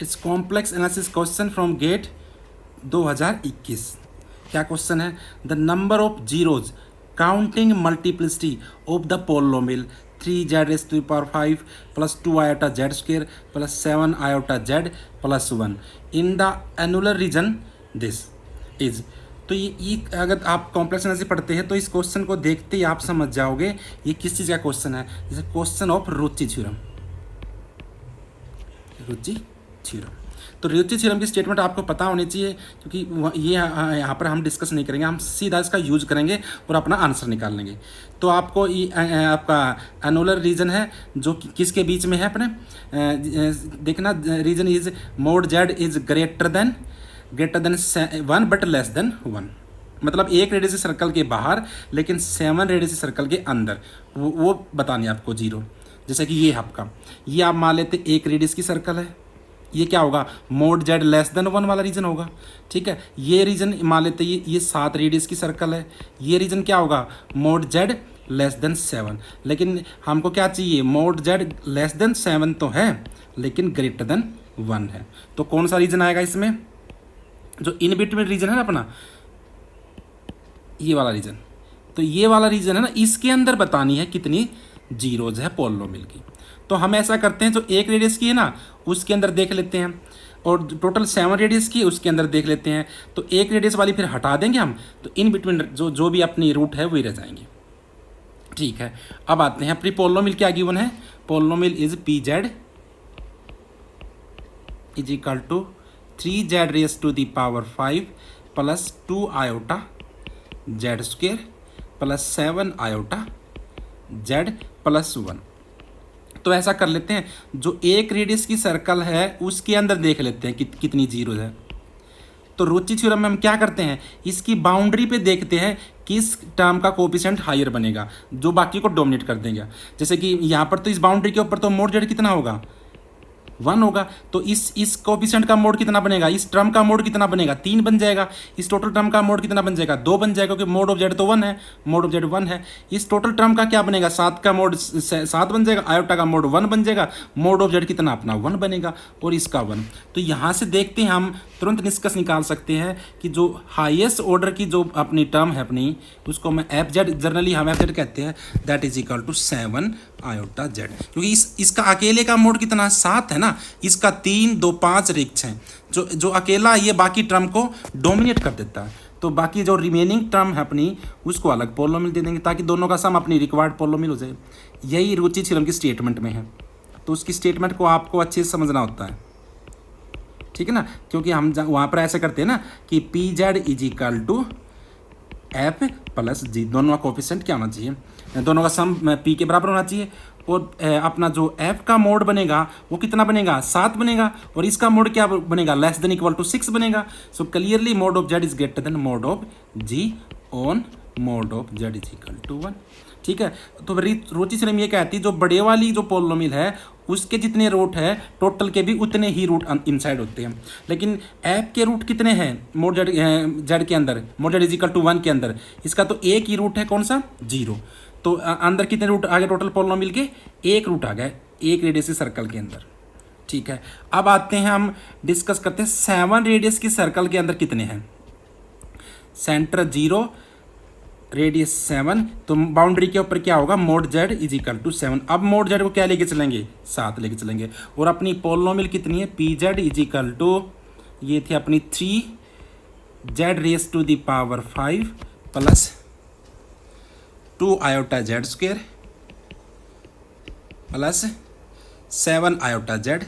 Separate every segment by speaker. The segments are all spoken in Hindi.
Speaker 1: It's complex analysis question from GATE 2021। क्या क्वेश्चन है? The number of zeros counting multiplicity of the polynomial 3z⁵ plus 2 iota Z square plus 7 iota Z plus 1 in the annular region this is. तो ये अगर आप कॉम्प्लेक्स एनालिसिस पढ़ते हैं तो इस क्वेश्चन को देखते ही आप समझ जाओगे ये किस चीज़ का क्वेश्चन है। जैसे question of Ruchi theorem. Ruchi theorem, तो रुचि थ्योरम की स्टेटमेंट आपको पता होनी चाहिए, क्योंकि ये यहाँ पर हम डिस्कस नहीं करेंगे, हम सीधा इसका यूज करेंगे और अपना आंसर निकाल लेंगे। तो आपको ये आपका एनुलर रीजन है जो किसके बीच में है अपने देखना, region is mod z is greater than 1 but less than 1, मतलब एक रेडियस सर्कल के बाहर लेकिन 7 रेडियस सर्कल के अंदर, वो बतानी है आपको जीरो। जैसे कि ये आपका, ये आप मान लेते एक रेडियस की सर्कल है, ये क्या होगा मोड जेड लेस देन 1 वाला रीजन होगा, ठीक है। ये रीजन मान लेते ये 7 रेडियस की सर्कल है, ये रीजन क्या होगा मोड जेड लेस देन 7, लेकिन हमको क्या चाहिए मोड जेड लेस देन 7 तो है लेकिन ग्रेटर देन 1 है। तो कौन सा रीजन आएगा इसमें, जो इन बिटवीन रीजन है ना अपना, ये वाला रीजन। तो ये वाला रीजन है ना, इसके अंदर बतानी है कितनी जीरोज है पोलोमिल की। तो हम ऐसा करते हैं, जो एक रेडियस की है ना उसके अंदर देख लेते हैं, और टोटल 7 रेडियस की उसके अंदर देख लेते हैं। तो एक रेडियस वाली फिर हटा देंगे हम, तो इन बिटवीन जो भी अपनी रूट है वही रह जाएंगे, ठीक है। अब आते हैं अपनी पोलोमिल क्या गिवन है, polynomial is P Z is equal to 3z⁵ plus 2 iota Z square plus 7 iota Z plus 1। तो ऐसा कर लेते हैं, जो एक रेडियस की सर्कल है उसके अंदर देख लेते हैं कितनी जीरो है। तो रुचि थ्योरम में हम क्या करते हैं, इसकी बाउंड्री पे देखते हैं किस टर्म का कोएफिशिएंट हायर बनेगा, जो बाकी को डोमिनेट कर देगा। जैसे कि यहाँ पर तो इस बाउंड्री के ऊपर तो मोड जेड कितना होगा 1 होगा, तो इस कोएफिशिएंट का मोड कितना बनेगा, इस टर्म का मोड कितना बनेगा 3 बन जाएगा, इस टोटल टर्म का मोड कितना बन जाएगा 2 बन जाएगा, क्योंकि मोड ऑफ जेड तो 1 है, मोड ऑफ जेड 1 है। इस टोटल टर्म का क्या बनेगा 7 का मोड 7 बन जाएगा, आयोटा का मोड 1 बन जाएगा, मोड ऑफ जेड कितना अपना 1 बनेगा और इसका 1। तो यहाँ से देखते हैं हम तुरंत निष्कर्ष निकाल सकते हैं कि जो हाईएस्ट ऑर्डर की जो अपनी टर्म है अपनी, उसको मैं एफ जेड जनरली हम एफ जेड कहते हैं, that is equal to 7 iota z, क्योंकि इसका अकेले का मोड कितना 7 है ना, इसका 3 2 5 रिक्त हैं, जो अकेला ये बाकी टर्म को डोमिनेट कर देता है। तो बाकी जो रिमेनिंग टर्म है अपनी उसको अलग पोलोमिल दे देंगे, ताकि दोनों का सम अपनी रिक्वायर्ड पोलोमिल हो जाए। यही रुचि थ्योरम की स्टेटमेंट में है, तो उसकी स्टेटमेंट को आपको अच्छे से समझना होता है, ठीक है ना। क्योंकि हम वहाँ पर ऐसे करते हैं ना कि P Z is equal to F plus G, दोनों का कोएफिशिएंट क्या होना चाहिए, दोनों का सम पी के बराबर होना चाहिए। और अपना जो एफ का मोड बनेगा वो कितना बनेगा 7 बनेगा, और इसका मोड क्या बनेगा लेस देन इक्वल टू 6 बनेगा। So clearly mod of z is greater than mod of G on mod of z is equal to 1, ठीक है। तो रुचि थ्योरम ये कहती है जो बड़े वाली जो पोलोमिल है उसके जितने रूट है टोटल के भी उतने ही रूट इनसाइड होते हैं, लेकिन एफ के रूट कितने हैं मोड जेड के अंदर, mod z is equal to 1 के अंदर, इसका तो एक ही रूट है, कौन सा 0। तो अंदर कितने रूट आ गए टोटल पोलोमिल के, एक रूट आ गए एक रेडियस सर्कल के अंदर, ठीक है। अब आते हैं हम डिस्कस करते हैं 7 रेडियस की सर्कल के अंदर कितने हैं, सेंटर 0 रेडियस 7, तो बाउंड्री के ऊपर क्या होगा mod z is equal to 7। अब मोड जेड को क्या लेके चलेंगे 7 लेके चलेंगे, और अपनी पोलोमिल कितनी है P Z is equal to, ये थी अपनी 3z⁵ plus 2 iota Z square plus 7 iota Z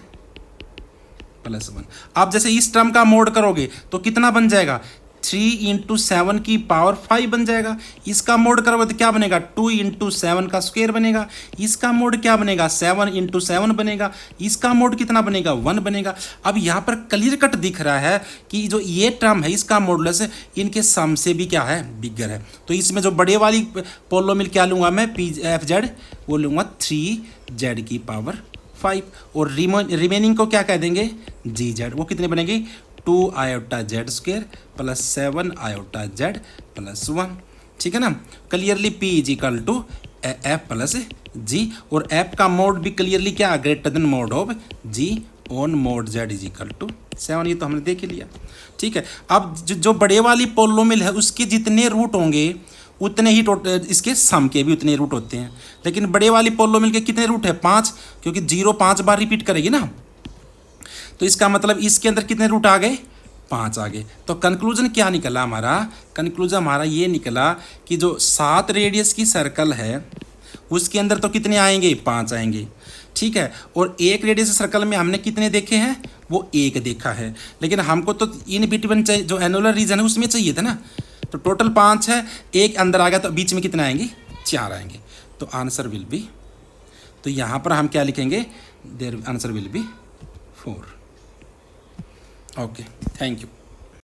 Speaker 1: plus 1। अब जैसे इस टर्म का मोड करोगे तो कितना बन जाएगा 3 × 7 की पावर 5 बन जाएगा। इसका मोड करोगे तो क्या बनेगा 2 × 7 का स्क्वायर बनेगा। इसका मोड क्या बनेगा 7 × 7 बनेगा। इसका मोड कितना बनेगा 1 बनेगा। अब यहाँ पर क्लियर कट दिख रहा है कि जो ये टर्म है इसका मॉडुलस इनके सम से भी क्या है बिगर है। तो इसमें जो बड़े वाली पोलोमिल क्या लूँगा मैं पी एफ जेड वो लूँगा 3z की पावर 5 और रिमेनिंग को क्या कह देंगे जी जेड। वो कितने बनेंगे 2 iota Z square plus 7 iota Z plus 1। ठीक है ना। Clearly P is equal to F plus G और एफ का मोड भी क्लियरली क्या greater than mod of G on mod z is equal to 7, ये तो हमने देख ही लिया। ठीक है, अब जो बड़े वाली पोलोमिल है उसके जितने रूट होंगे उतने ही टोटल इसके सम के भी उतने रूट होते हैं। लेकिन बड़े वाली पोलोमिल के कितने रूट है? 5, क्योंकि 0 5 बार रिपीट करेगी ना, तो इसका मतलब इसके अंदर कितने रूट आ गए? 5 आ गए। तो कंक्लूजन क्या निकला हमारा? कंक्लूजन हमारा ये निकला कि जो 7 रेडियस की सर्कल है उसके अंदर तो कितने आएंगे? 5 आएंगे। ठीक है, और एक रेडियस सर्कल में हमने कितने देखे हैं? वो 1 देखा है, लेकिन हमको तो इन बिटवीन चाहिए, जो एनुलर रीजन है उसमें चाहिए था ना। तो टोटल 5 है, एक अंदर आ गया तो बीच में कितने आएंगे? 4 आएंगे। तो आंसर विल बी, तो यहाँ पर हम क्या लिखेंगे? Their answer will be 4। Okay, thank you.